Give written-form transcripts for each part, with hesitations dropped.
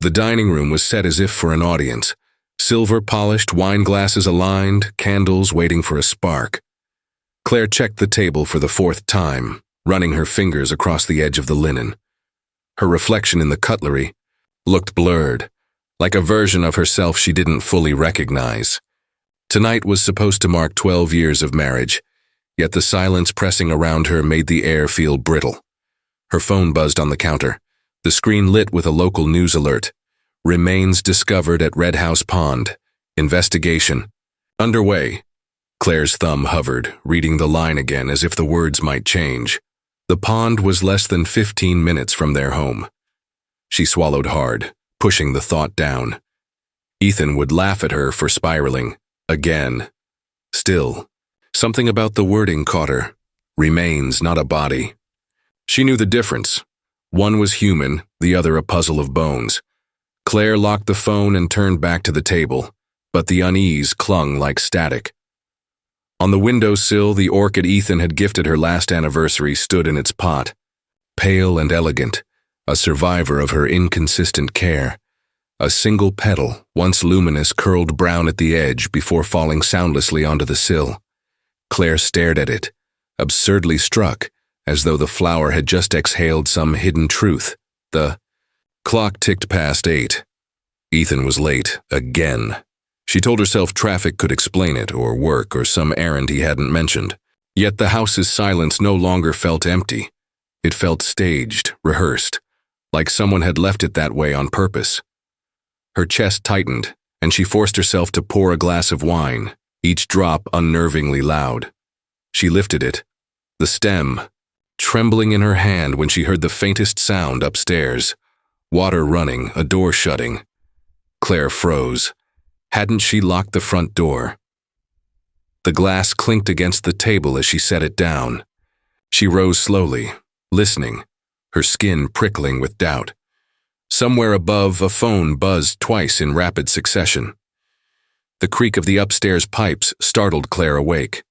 The dining room was set as if for an audience. Silver-polished, wine glasses aligned, candles waiting for a spark. Claire checked the table for the fourth time, running her fingers across the edge of the linen. Her reflection in the cutlery looked blurred, like a version of herself she didn't fully recognize. Tonight was supposed to mark 12 years of marriage, yet the silence pressing around her made the air feel brittle. Her phone buzzed on the counter, the screen lit with a local news alert. Remains discovered at Red House Pond. Investigation underway. Claire's thumb hovered, reading the line again as if the words might change. The pond was less than 15 minutes from their home. She swallowed hard, pushing the thought down. Ethan would laugh at her for spiraling. Again. Still, something about the wording caught her. Remains, not a body. She knew the difference. One was human, the other a puzzle of bones. Claire locked the phone and turned back to the table, but the unease clung like static. On the windowsill, the orchid Ethan had gifted her last anniversary stood in its pot, pale and elegant, a survivor of her inconsistent care. A single petal, once luminous, curled brown at the edge before falling soundlessly onto the sill. Claire stared at it, absurdly struck, as though the flower had just exhaled some hidden truth. The clock ticked past 8. Ethan was late, again. She told herself traffic could explain it, or work, or some errand he hadn't mentioned. Yet the house's silence no longer felt empty. It felt staged, rehearsed, like someone had left it that way on purpose. Her chest tightened, and she forced herself to pour a glass of wine, each drop unnervingly loud. She lifted it, the stem, trembling in her hand when she heard the faintest sound upstairs. Water running, a door shutting. Claire froze. Hadn't she locked the front door? The glass clinked against the table as she set it down. She rose slowly, listening, her skin prickling with doubt. Somewhere above, a phone buzzed twice in rapid succession. The creak of the upstairs pipes startled Claire awake.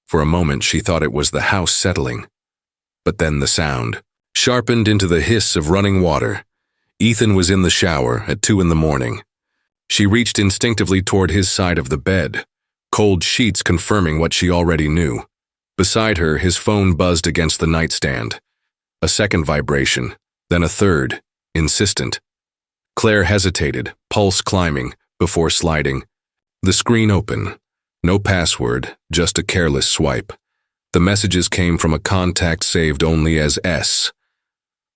For a moment she thought it was the house settling. But then the sound, sharpened into the hiss of running water. Ethan was in the shower at 2 a.m. She reached instinctively toward his side of the bed, cold sheets confirming what she already knew. Beside her, his phone buzzed against the nightstand. A second vibration, then a third, insistent. Claire hesitated, pulse climbing, before sliding. The screen open. No password, just a careless swipe. The messages came from a contact saved only as S.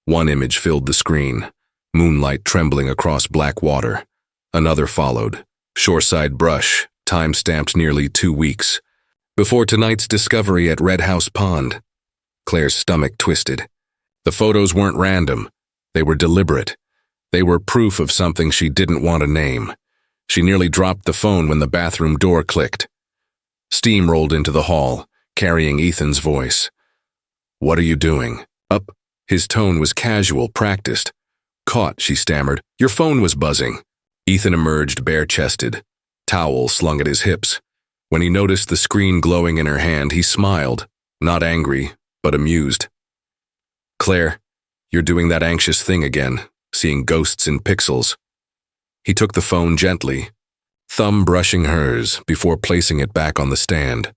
One image filled the screen, moonlight trembling across black water. Another followed, shoreside brush, time-stamped nearly 2 weeks. Before tonight's discovery at Red House Pond. Claire's stomach twisted. The photos weren't random. They were deliberate. They were proof of something she didn't want to name. She nearly dropped the phone when the bathroom door clicked. Steam rolled into the hall, carrying Ethan's voice. "What are you doing?" "Up." His tone was casual, practiced. "Caught," she stammered. "Your phone was buzzing." Ethan emerged bare-chested, towel slung at his hips. When he noticed the screen glowing in her hand, he smiled, not angry, but amused. "Claire, you're doing that anxious thing again, seeing ghosts in pixels." He took the phone gently, thumb brushing hers before placing it back on the stand.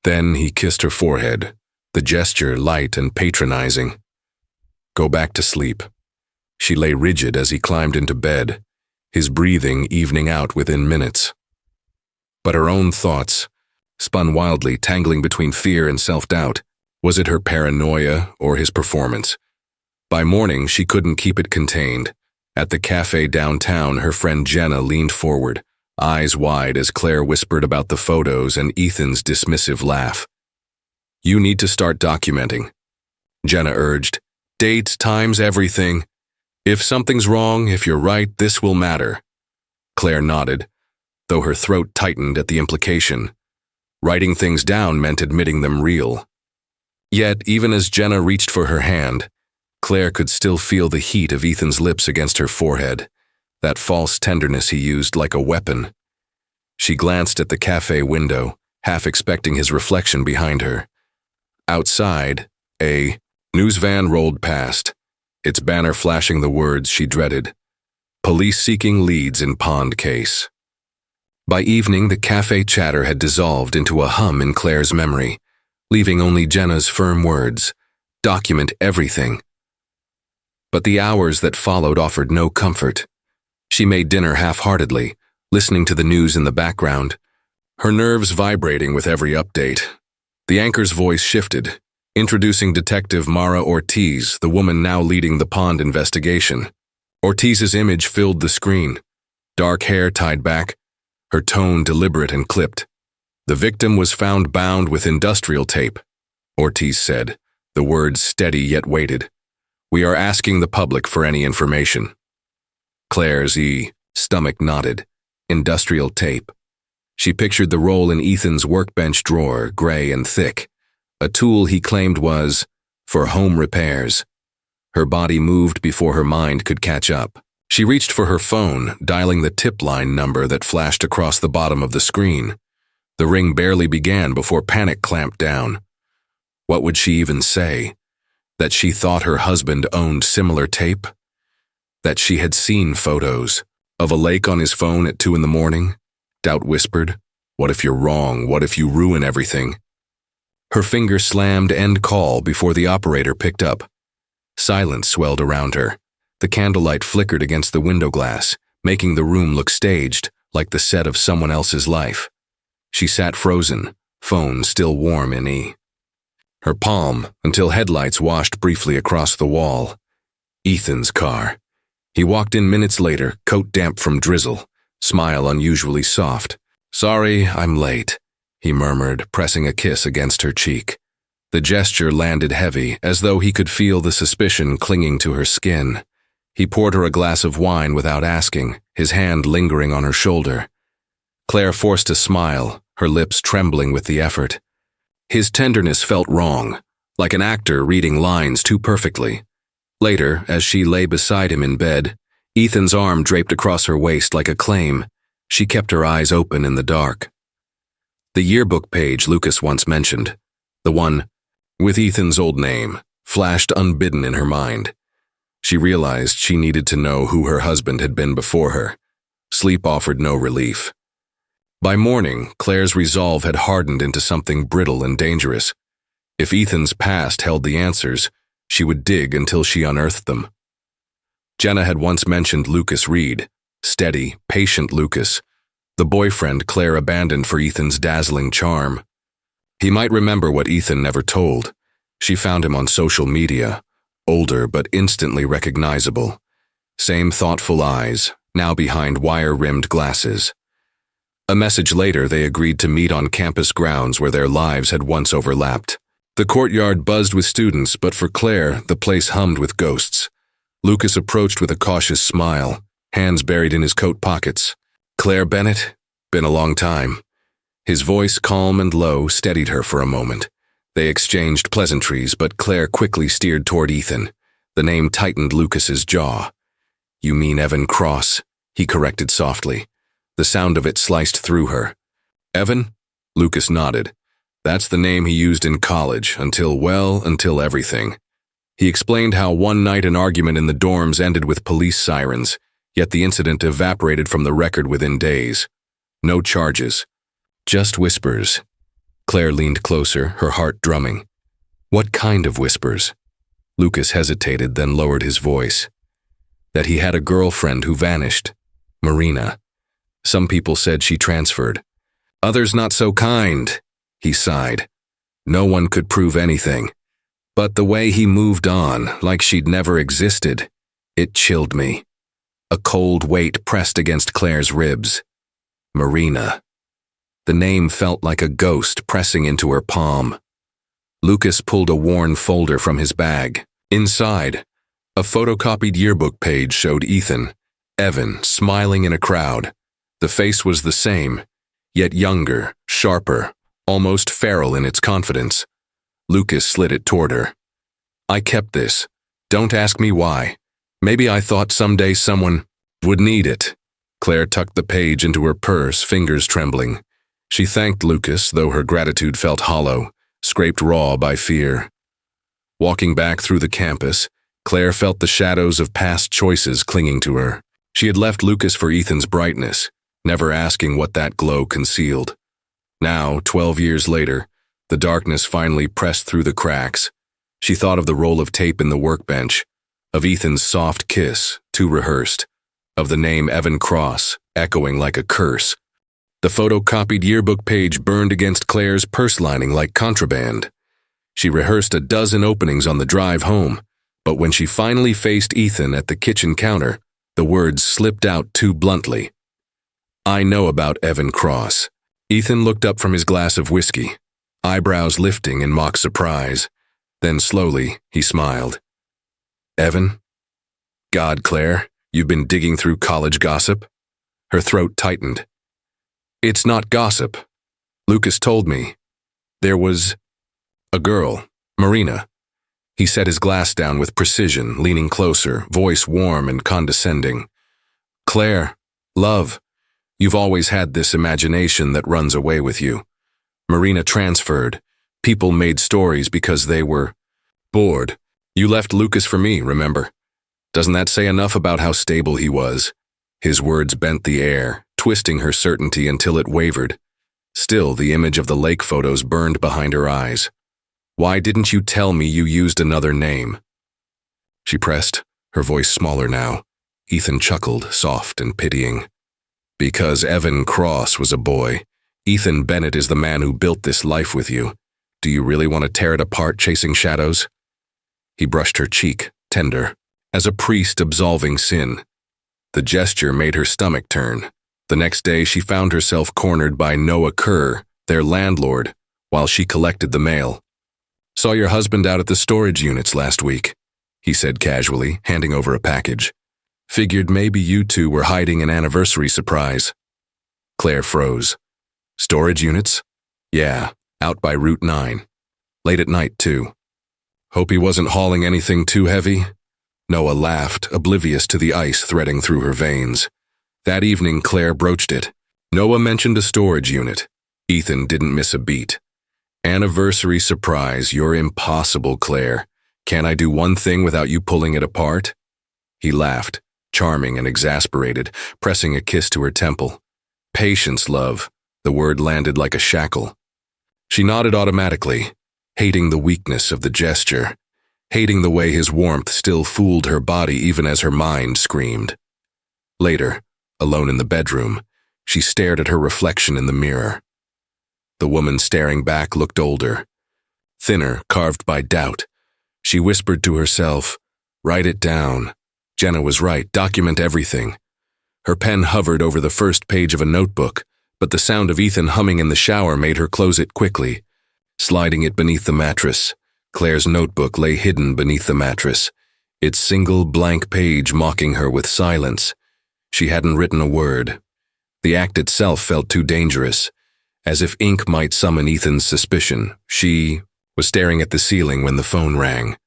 Then he kissed her forehead, the gesture light and patronizing. "Go back to sleep." She lay rigid as he climbed into bed, his breathing evening out within minutes. But her own thoughts spun wildly, tangling between fear and self-doubt. Was it her paranoia or his performance? By morning, she couldn't keep it contained. At the cafe downtown, her friend Jenna leaned forward, eyes wide as Claire whispered about the photos and Ethan's dismissive laugh. "You need to start documenting," Jenna urged. "Dates, times, everything. If something's wrong, if you're right, this will matter." Claire nodded, though her throat tightened at the implication. Writing things down meant admitting them real. Yet, even as Jenna reached for her hand, Claire could still feel the heat of Ethan's lips against her forehead, that false tenderness he used like a weapon. She glanced at the cafe window, half expecting his reflection behind her. Outside, a news van rolled past, its banner flashing the words she dreaded. Police seeking leads in pond case. By evening, the cafe chatter had dissolved into a hum in Claire's memory, leaving only Jenna's firm words, "Document everything." But the hours that followed offered no comfort. She made dinner half-heartedly, listening to the news in the background, her nerves vibrating with every update. The anchor's voice shifted, introducing Detective Mara Ortiz, the woman now leading the pond investigation. Ortiz's image filled the screen, dark hair tied back, her tone deliberate and clipped. "The victim was found bound with industrial tape," Ortiz said, the words steady yet weighted. "We are asking the public for any information." Claire's stomach nodded. Industrial tape. She pictured the roll in Ethan's workbench drawer, gray and thick, a tool he claimed was for home repairs. Her body moved before her mind could catch up. She reached for her phone, dialing the tip line number that flashed across the bottom of the screen. The ring barely began before panic clamped down. What would she even say? That she thought her husband owned similar tape? That she had seen photos of a lake on his phone at 2 a.m? Doubt whispered, "What if you're wrong? What if you ruin everything?" Her finger slammed end call before the operator picked up. Silence swelled around her. The candlelight flickered against the window glass, making the room look staged, like the set of someone else's life. She sat frozen, phone still warm in her palm, until headlights washed briefly across the wall. Ethan's car. He walked in minutes later, coat damp from drizzle, smile unusually soft. "Sorry, I'm late," he murmured, pressing a kiss against her cheek. The gesture landed heavy, as though he could feel the suspicion clinging to her skin. He poured her a glass of wine without asking, his hand lingering on her shoulder. Claire forced a smile, her lips trembling with the effort. His tenderness felt wrong, like an actor reading lines too perfectly. Later, as she lay beside him in bed, Ethan's arm draped across her waist like a claim, she kept her eyes open in the dark. The yearbook page Lucas once mentioned, the one with Ethan's old name, flashed unbidden in her mind. She realized she needed to know who her husband had been before her. Sleep offered no relief. By morning, Claire's resolve had hardened into something brittle and dangerous. If Ethan's past held the answers, she would dig until she unearthed them. Jenna had once mentioned Lucas Reed, steady, patient Lucas, the boyfriend Claire abandoned for Ethan's dazzling charm. He might remember what Ethan never told. She found him on social media, older but instantly recognizable. Same thoughtful eyes, now behind wire-rimmed glasses. A message later, they agreed to meet on campus grounds where their lives had once overlapped. The courtyard buzzed with students, but for Claire, the place hummed with ghosts. Lucas approached with a cautious smile, hands buried in his coat pockets. "Claire Bennett? Been a long time." His voice, calm and low, steadied her for a moment. They exchanged pleasantries, but Claire quickly steered toward Ethan. The name tightened Lucas's jaw. "You mean Evan Cross," he corrected softly. The sound of it sliced through her. "Evan?" Lucas nodded. "That's the name he used in college, until everything." He explained how one night an argument in the dorms ended with police sirens, yet the incident evaporated from the record within days. No charges. Just whispers. Claire leaned closer, her heart drumming. "What kind of whispers?" Lucas hesitated, then lowered his voice. "That he had a girlfriend who vanished. Marina. Some people said she transferred. Others not so kind," he sighed. "No one could prove anything. But the way he moved on, like she'd never existed, it chilled me." A cold weight pressed against Claire's ribs. Marina. The name felt like a ghost pressing into her palm. Lucas pulled a worn folder from his bag. Inside, a photocopied yearbook page showed Ethan, Evan, smiling in a crowd. The face was the same, yet younger, sharper, almost feral in its confidence. Lucas slid it toward her. "I kept this. Don't ask me why. Maybe I thought someday someone would need it." Claire tucked the page into her purse, fingers trembling. She thanked Lucas, though her gratitude felt hollow, scraped raw by fear. Walking back through the campus, Claire felt the shadows of past choices clinging to her. She had left Lucas for Ethan's brightness, never asking what that glow concealed. Now, 12 years later, the darkness finally pressed through the cracks. She thought of the roll of tape in the workbench, of Ethan's soft kiss, too rehearsed, of the name Evan Cross, echoing like a curse. The photocopied yearbook page burned against Claire's purse lining like contraband. She rehearsed a dozen openings on the drive home, but when she finally faced Ethan at the kitchen counter, the words slipped out too bluntly. "I know about Evan Cross." Ethan looked up from his glass of whiskey, eyebrows lifting in mock surprise. Then slowly, he smiled. "Evan? God, Claire, you've been digging through college gossip?" Her throat tightened. "It's not gossip. Lucas told me. There was a girl, Marina." He set his glass down with precision, leaning closer, voice warm and condescending. "Claire, love, you've always had this imagination that runs away with you. Marina transferred. People made stories because they were bored. You left Lucas for me, remember? Doesn't that say enough about how stable he was?" His words bent the air, twisting her certainty until it wavered. Still, the image of the lake photos burned behind her eyes. "Why didn't you tell me you used another name?" She pressed, her voice smaller now. Ethan chuckled, soft and pitying. "Because Evan Cross was a boy. Ethan Bennett is the man who built this life with you. Do you really want to tear it apart chasing shadows?" He brushed her cheek, tender, as a priest absolving sin. The gesture made her stomach turn. The next day she found herself cornered by Noah Kerr, their landlord, while she collected the mail. "Saw your husband out at the storage units last week," he said casually, handing over a package. "Figured maybe you two were hiding an anniversary surprise." Claire froze. "Storage units?" "Yeah, out by Route 9. Late at night, too." "Hope he wasn't hauling anything too heavy?" Noah laughed, oblivious to the ice threading through her veins. That evening, Claire broached it. Noah mentioned a storage unit. Ethan didn't miss a beat. "Anniversary surprise, you're impossible, Claire. Can't I do one thing without you pulling it apart?" He laughed, charming and exasperated, pressing a kiss to her temple. "Patience, love." The word landed like a shackle. She nodded automatically, hating the weakness of the gesture, hating the way his warmth still fooled her body even as her mind screamed. Later, alone in the bedroom, she stared at her reflection in the mirror. The woman staring back looked older, thinner, carved by doubt. She whispered to herself, "Write it down." Jenna was right, document everything. Her pen hovered over the first page of a notebook, but the sound of Ethan humming in the shower made her close it quickly. Sliding it beneath the mattress, Claire's notebook lay hidden beneath the mattress, its single blank page mocking her with silence. She hadn't written a word. The act itself felt too dangerous. As if ink might summon Ethan's suspicion, she was staring at the ceiling when the phone rang.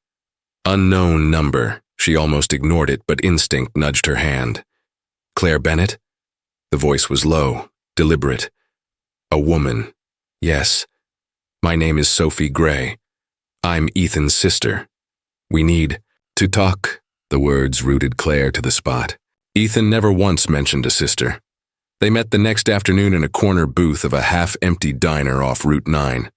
Unknown number. She almost ignored it, but instinct nudged her hand. "Claire Bennett?" The voice was low, deliberate. "A woman. Yes. My name is Sophie Gray. I'm Ethan's sister. We need to talk." The words rooted Claire to the spot. Ethan never once mentioned a sister. They met the next afternoon in a corner booth of a half-empty diner off Route 9.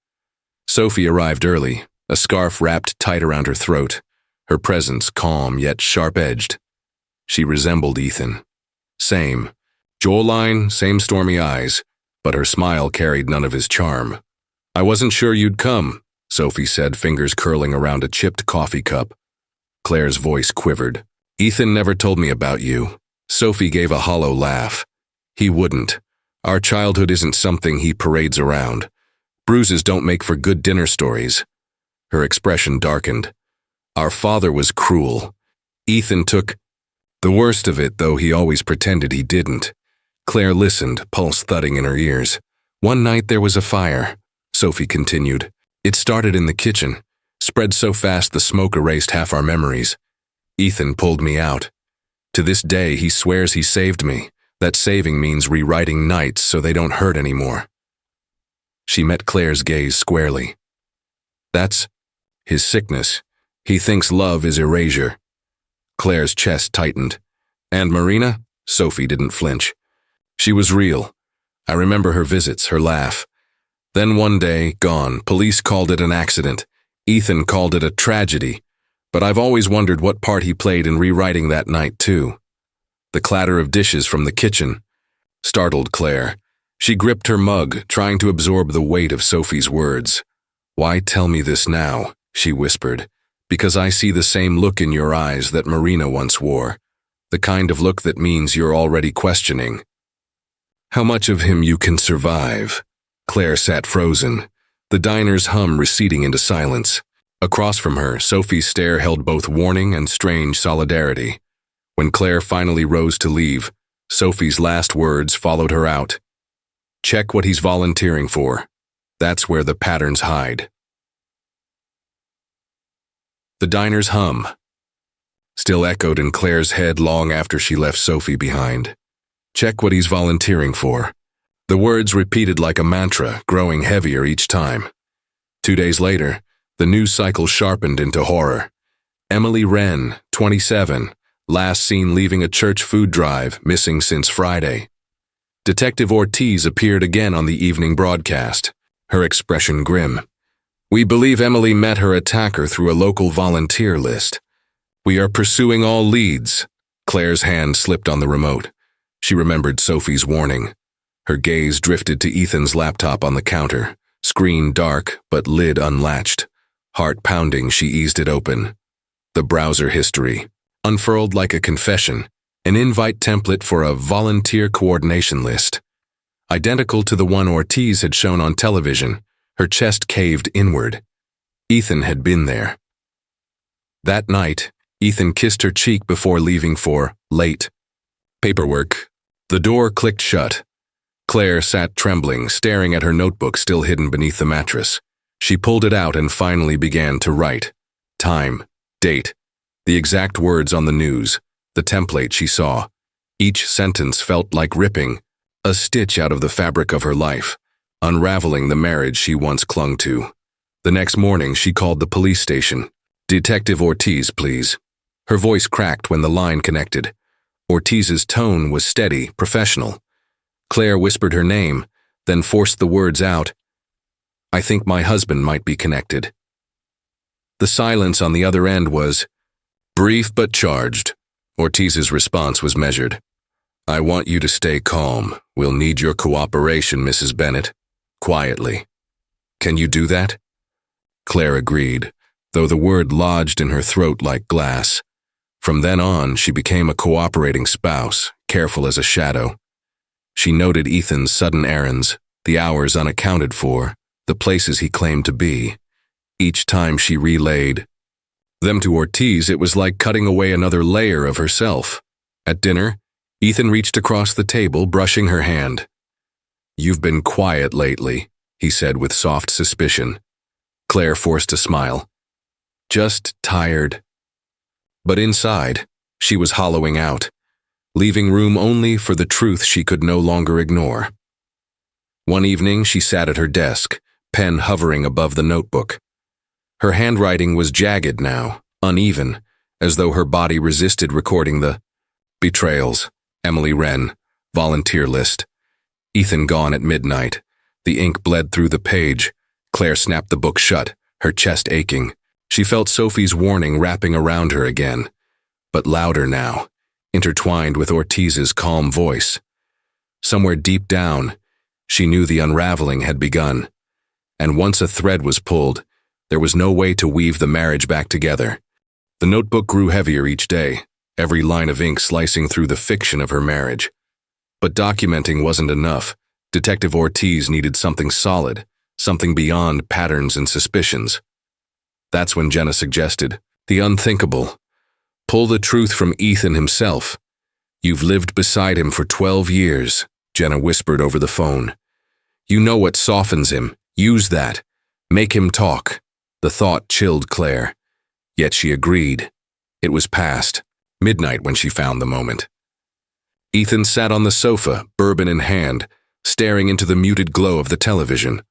Sophie arrived early, a scarf wrapped tight around her throat, her presence calm yet sharp-edged. She resembled Ethan. Same jawline, same stormy eyes, but her smile carried none of his charm. "I wasn't sure you'd come," Sophie said, fingers curling around a chipped coffee cup. Claire's voice quivered. "Ethan never told me about you." Sophie gave a hollow laugh. "He wouldn't. Our childhood isn't something he parades around. Bruises don't make for good dinner stories." Her expression darkened. "Our father was cruel. Ethan took the worst of it, though he always pretended he didn't." Claire listened, pulse thudding in her ears. "One night there was a fire," Sophie continued. "It started in the kitchen, spread so fast the smoke erased half our memories. Ethan pulled me out. To this day, he swears he saved me. That saving means rewriting nights so they don't hurt anymore." She met Claire's gaze squarely. "That's his sickness. He thinks love is erasure." Claire's chest tightened. "And Marina?" Sophie didn't flinch. She was real. I remember her visits, her laugh. Then one day, gone. Police called it an accident. Ethan called it a tragedy. But I've always wondered what part he played in rewriting that night, too. The clatter of dishes from the kitchen startled Claire. She gripped her mug, trying to absorb the weight of Sophie's words. "Why tell me this now?" she whispered. "Because I see the same look in your eyes that Marina once wore. The kind of look that means you're already questioning how much of him you can survive." Claire sat frozen, the diner's hum receding into silence. Across from her, Sophie's stare held both warning and strange solidarity. When Claire finally rose to leave, Sophie's last words followed her out. "Check what he's volunteering for. That's where the patterns hide." The diner's hum still echoed in Claire's head long after she left Sophie behind. Check what he's volunteering for. The words repeated like a mantra, growing heavier each time. 2 days later, the news cycle sharpened into horror. Emily Wren, 27, last seen leaving a church food drive, missing since Friday. Detective Ortiz appeared again on the evening broadcast, her expression grim. "We believe Emily met her attacker through a local volunteer list. We are pursuing all leads." Claire's hand slipped on the remote. She remembered Sophie's warning. Her gaze drifted to Ethan's laptop on the counter, screen dark but lid unlatched. Heart pounding, she eased it open. The browser history, unfurled like a confession, an invite template for a volunteer coordination list. Identical to the one Ortiz had shown on television, her chest caved inward. Ethan had been there. That night, Ethan kissed her cheek before leaving for late paperwork. The door clicked shut. Claire sat trembling, staring at her notebook still hidden beneath the mattress. She pulled it out and finally began to write. Time, date, the exact words on the news, the template she saw. Each sentence felt like ripping a stitch out of the fabric of her life, unraveling the marriage she once clung to. The next morning, she called the police station. "Detective Ortiz, please." Her voice cracked when the line connected. Ortiz's tone was steady, professional. Claire whispered her name, then forced the words out. "I think my husband might be connected." The silence on the other end was brief but charged. Ortiz's response was measured. "I want you to stay calm. We'll need your cooperation, Mrs. Bennett." Quietly. "Can you do that?" Claire agreed, though the word lodged in her throat like glass. From then on, she became a cooperating spouse, careful as a shadow. She noted Ethan's sudden errands, the hours unaccounted for, the places he claimed to be. Each time she relayed them to Ortiz, it was like cutting away another layer of herself. At dinner, Ethan reached across the table, brushing her hand. "You've been quiet lately," he said with soft suspicion. Claire forced a smile. "Just tired." But inside, she was hollowing out, leaving room only for the truth she could no longer ignore. One evening, she sat at her desk, pen hovering above the notebook. Her handwriting was jagged now, uneven, as though her body resisted recording the Betrayals, Emily Wren, volunteer list. Ethan gone at midnight. The ink bled through the page. Claire snapped the book shut, her chest aching. She felt Sophie's warning wrapping around her again, but louder now, intertwined with Ortiz's calm voice. Somewhere deep down, she knew the unraveling had begun, and once a thread was pulled, there was no way to weave the marriage back together. The notebook grew heavier each day, every line of ink slicing through the fiction of her marriage. But documenting wasn't enough. Detective Ortiz needed something solid, something beyond patterns and suspicions. That's when Jenna suggested, the unthinkable. Pull the truth from Ethan himself. "You've lived beside him for 12 years, Jenna whispered over the phone. "You know what softens him. Use that. Make him talk." The thought chilled Claire. Yet she agreed. It was past midnight when she found the moment. Ethan sat on the sofa, bourbon in hand, staring into the muted glow of the television.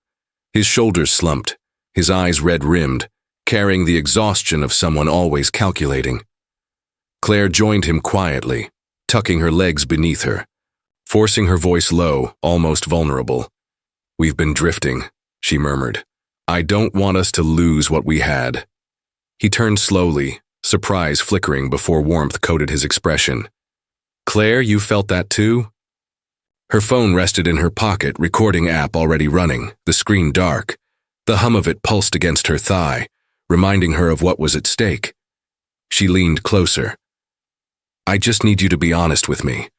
His shoulders slumped, his eyes red-rimmed, carrying the exhaustion of someone always calculating. Claire joined him quietly, tucking her legs beneath her, forcing her voice low, almost vulnerable. "We've been drifting," she murmured. "I don't want us to lose what we had." He turned slowly, surprise flickering before warmth coated his expression. "Claire, you felt that too?" Her phone rested in her pocket, recording app already running, the screen dark. The hum of it pulsed against her thigh, reminding her of what was at stake. She leaned closer. "I just need you to be honest with me.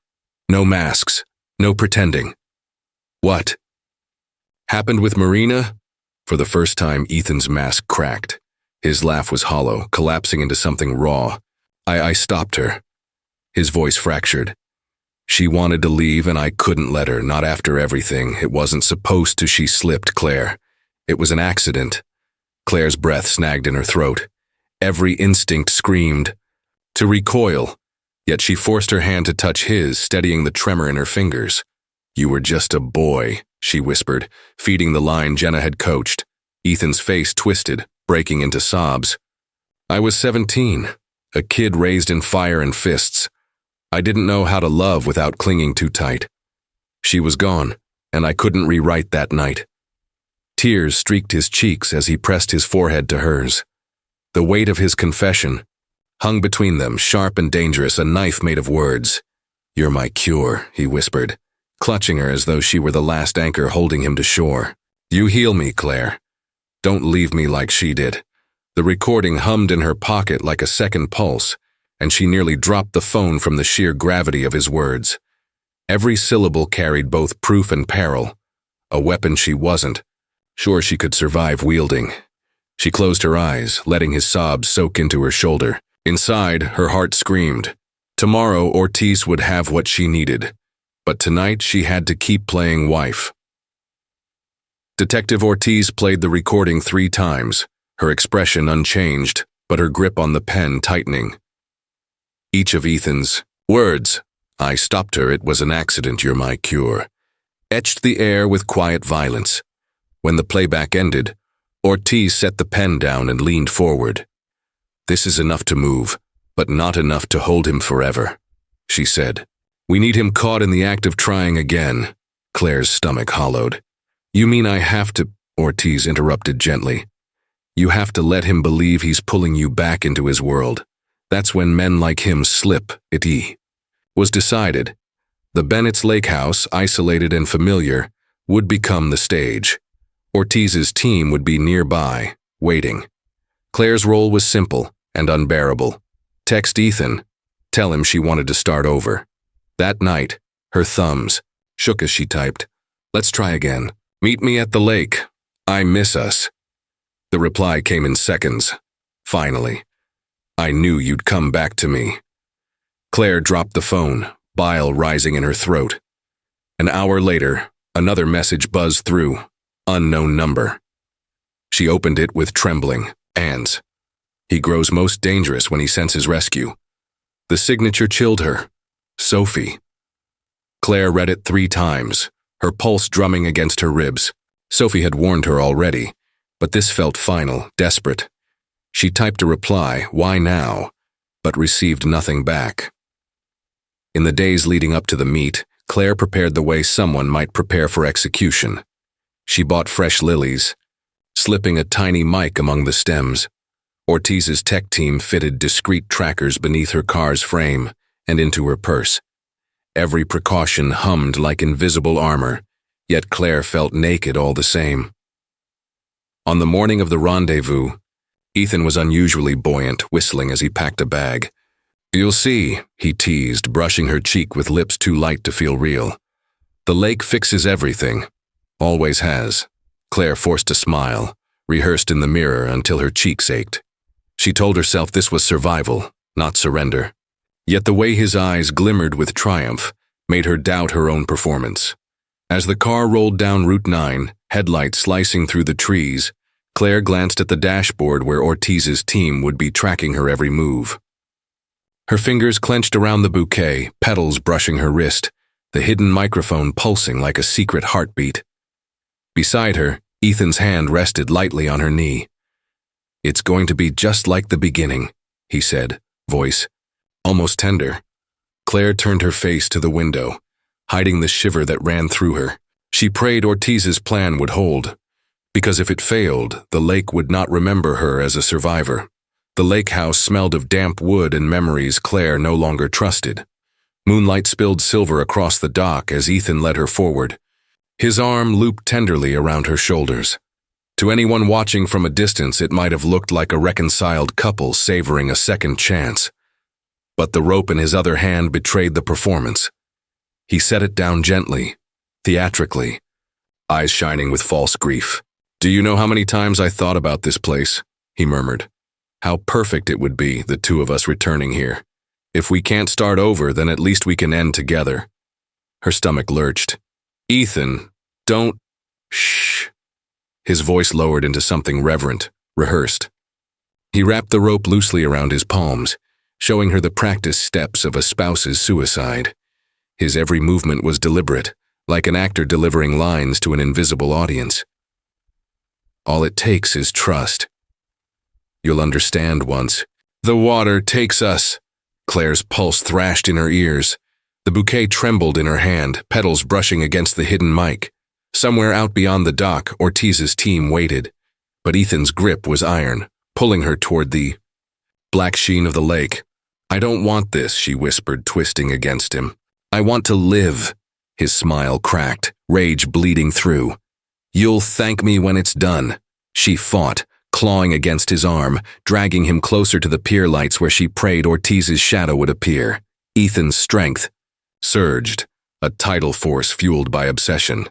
No masks, no pretending." "What?" "Happened with Marina?" For the first time, Ethan's mask cracked. His laugh was hollow, collapsing into something raw. I stopped her." His voice fractured. "She wanted to leave and I couldn't let her, not after everything. It wasn't supposed to." She slipped, "Claire. It was an accident." Claire's breath snagged in her throat. Every instinct screamed to recoil, yet she forced her hand to touch his, steadying the tremor in her fingers. "You were just a boy," she whispered, feeding the line Jenna had coached. Ethan's face twisted, breaking into sobs. "I was 17, a kid raised in fire and fists. I didn't know how to love without clinging too tight. She was gone, and I couldn't rewrite that night." Tears streaked his cheeks as he pressed his forehead to hers. The weight of his confession hung between them, sharp and dangerous, a knife made of words. "You're my cure," he whispered, clutching her as though she were the last anchor holding him to shore. "You heal me, Claire. Don't leave me like she did." The recording hummed in her pocket like a second pulse, and she nearly dropped the phone from the sheer gravity of his words. Every syllable carried both proof and peril, a weapon she wasn't sure she could survive wielding. She closed her eyes, letting his sobs soak into her shoulder. Inside, her heart screamed. Tomorrow, Ortiz would have what she needed, but tonight she had to keep playing wife. Detective Ortiz played the recording 3 times, her expression unchanged, but her grip on the pen tightening. Each of Ethan's words, "I stopped her, it was an accident, you're my cure," etched the air with quiet violence. When the playback ended, Ortiz set the pen down and leaned forward. "This is enough to move, but not enough to hold him forever," she said. "We need him caught in the act of trying again." Claire's stomach hollowed. "You mean I have to," Ortiz interrupted gently. "You have to let him believe he's pulling you back into his world. That's when men like him slip." It was decided. The Bennett's lake house, isolated and familiar, would become the stage. Ortiz's team would be nearby, waiting. Claire's role was simple and unbearable. Text Ethan. Tell him she wanted to start over. That night, her thumbs shook as she typed, "Let's try again. Meet me at the lake. I miss us." The reply came in seconds. "Finally. I knew you'd come back to me." Claire dropped the phone, bile rising in her throat. An hour later, another message buzzed through. Unknown number. She opened it with trembling hands. He grows most dangerous when he senses rescue. The signature chilled her. Sophie. Claire read it 3 times, her pulse drumming against her ribs. Sophie had warned her already, but this felt final, desperate. She typed a reply, "Why now?" but received nothing back. In the days leading up to the meet, Claire prepared the way someone might prepare for execution. She bought fresh lilies, slipping a tiny mic among the stems. Ortiz's tech team fitted discreet trackers beneath her car's frame and into her purse. Every precaution hummed like invisible armor, yet Claire felt naked all the same. On the morning of the rendezvous, Ethan was unusually buoyant, whistling as he packed a bag. "You'll see," he teased, brushing her cheek with lips too light to feel real. "The lake fixes everything. Always has." Claire forced a smile, rehearsed in the mirror until her cheeks ached. She told herself this was survival, not surrender. Yet the way his eyes glimmered with triumph made her doubt her own performance. As the car rolled down Route 9, headlights slicing through the trees, Claire glanced at the dashboard where Ortiz's team would be tracking her every move. Her fingers clenched around the bouquet, petals brushing her wrist, the hidden microphone pulsing like a secret heartbeat. Beside her, Ethan's hand rested lightly on her knee. "It's going to be just like the beginning," he said, voice almost tender. Claire turned her face to the window, hiding the shiver that ran through her. She prayed Ortiz's plan would hold, because if it failed, the lake would not remember her as a survivor. The lake house smelled of damp wood and memories Claire no longer trusted. Moonlight spilled silver across the dock as Ethan led her forward. His arm looped tenderly around her shoulders. To anyone watching from a distance, it might have looked like a reconciled couple savoring a second chance. But the rope in his other hand betrayed the performance. He set it down gently, theatrically, eyes shining with false grief. "Do you know how many times I thought about this place?" he murmured. "How perfect it would be, the two of us returning here. If we can't start over, then at least we can end together." Her stomach lurched. "Ethan, don't..." "Shh." His voice lowered into something reverent, rehearsed. He wrapped the rope loosely around his palms, showing her the practiced steps of a spouse's suicide. His every movement was deliberate, like an actor delivering lines to an invisible audience. "All it takes is trust. You'll understand once. The water takes us." Claire's pulse thrashed in her ears. The bouquet trembled in her hand, petals brushing against the hidden mic. Somewhere out beyond the dock, Ortiz's team waited, but Ethan's grip was iron, pulling her toward the black sheen of the lake. "I don't want this," she whispered, twisting against him. "I want to live." His smile cracked, rage bleeding through. "You'll thank me when it's done." She fought, clawing against his arm, dragging him closer to the pier lights where she prayed Ortiz's shadow would appear. Ethan's strength surged, a tidal force fueled by obsession.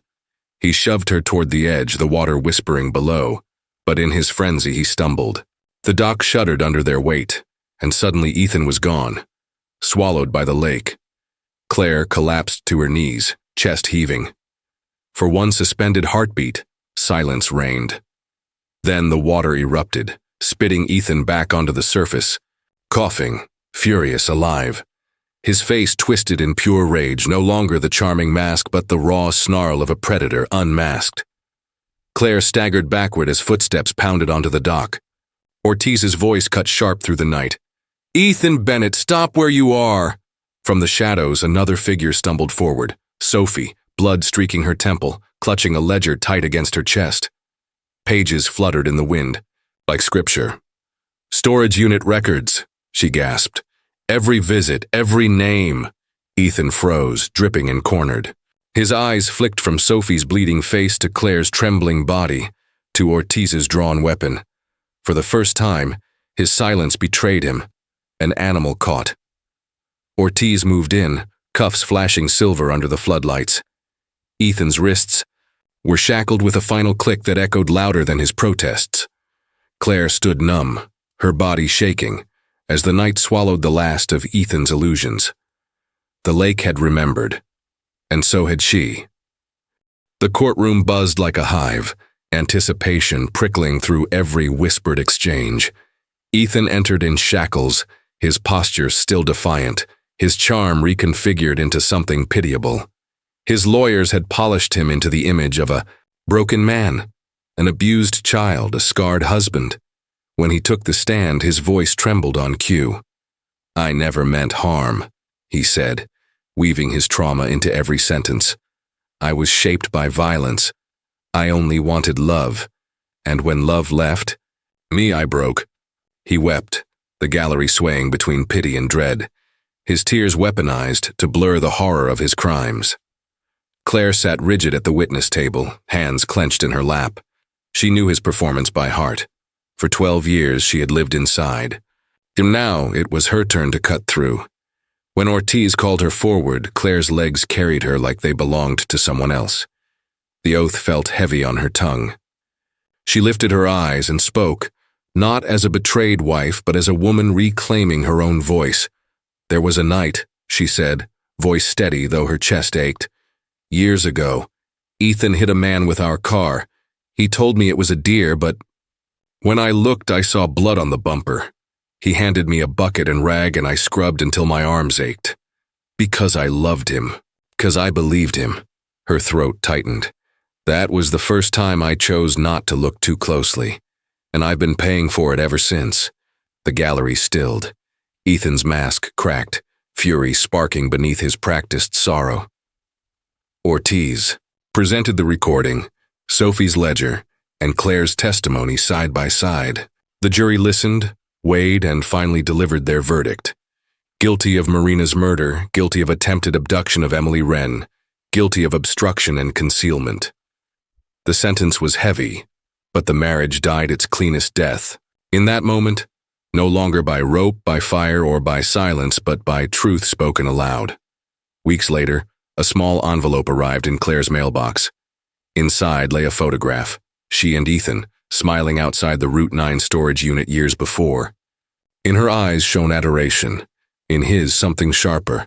He shoved her toward the edge, the water whispering below, but in his frenzy he stumbled. The dock shuddered under their weight, and suddenly Ethan was gone, swallowed by the lake. Claire collapsed to her knees, chest heaving. For one suspended heartbeat, silence reigned. Then the water erupted, spitting Ethan back onto the surface, coughing, furious, alive. His face twisted in pure rage, no longer the charming mask but the raw snarl of a predator unmasked. Claire staggered backward as footsteps pounded onto the dock. Ortiz's voice cut sharp through the night. "Ethan Bennett, stop where you are!" From the shadows, another figure stumbled forward. Sophie, blood streaking her temple, clutching a ledger tight against her chest. Pages fluttered in the wind, like scripture. "Storage unit records," she gasped. "Every visit, every name." Ethan froze, dripping and cornered. His eyes flicked from Sophie's bleeding face to Claire's trembling body, to Ortiz's drawn weapon. For the first time, his silence betrayed him. An animal caught. Ortiz moved in, cuffs flashing silver under the floodlights. Ethan's wrists were shackled with a final click that echoed louder than his protests. Claire stood numb, her body shaking, as the night swallowed the last of Ethan's illusions. The lake had remembered, and so had she. The courtroom buzzed like a hive, anticipation prickling through every whispered exchange. Ethan entered in shackles, his posture still defiant, his charm reconfigured into something pitiable. His lawyers had polished him into the image of a broken man, an abused child, a scarred husband. When he took the stand, his voice trembled on cue. "I never meant harm," he said, weaving his trauma into every sentence. "I was shaped by violence. I only wanted love. And when love left, me I broke." He wept, the gallery swaying between pity and dread, his tears weaponized to blur the horror of his crimes. Claire sat rigid at the witness table, hands clenched in her lap. She knew his performance by heart. For 12 years she had lived inside. And now it was her turn to cut through. When Ortiz called her forward, Claire's legs carried her like they belonged to someone else. The oath felt heavy on her tongue. She lifted her eyes and spoke, not as a betrayed wife, but as a woman reclaiming her own voice. "There was a night," she said, voice steady though her chest ached. "Years ago, Ethan hit a man with our car. He told me it was a deer, but when I looked, I saw blood on the bumper. He handed me a bucket and rag and I scrubbed until my arms ached. Because I loved him. Because I believed him." Her throat tightened. "That was the first time I chose not to look too closely. And I've been paying for it ever since." The gallery stilled. Ethan's mask cracked, fury sparking beneath his practiced sorrow. Ortiz presented the recording, Sophie's ledger, and Claire's testimony side by side. The jury listened, weighed, and finally delivered their verdict. Guilty of Marina's murder, guilty of attempted abduction of Emily Wren, guilty of obstruction and concealment. The sentence was heavy, but the marriage died its cleanest death. In that moment, no longer by rope, by fire, or by silence, but by truth spoken aloud. Weeks later, a small envelope arrived in Claire's mailbox. Inside lay a photograph, she and Ethan, smiling outside the Route 9 storage unit years before. In her eyes shone adoration. In his, something sharper.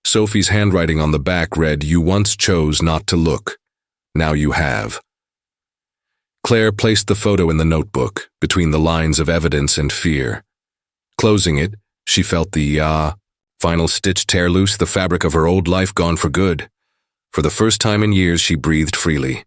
Sophie's handwriting on the back read, "You once chose not to look. Now you have." Claire placed the photo in the notebook, between the lines of evidence and fear. Closing it, she felt the final stitch tear loose, the fabric of her old life gone for good. For the first time in years, she breathed freely.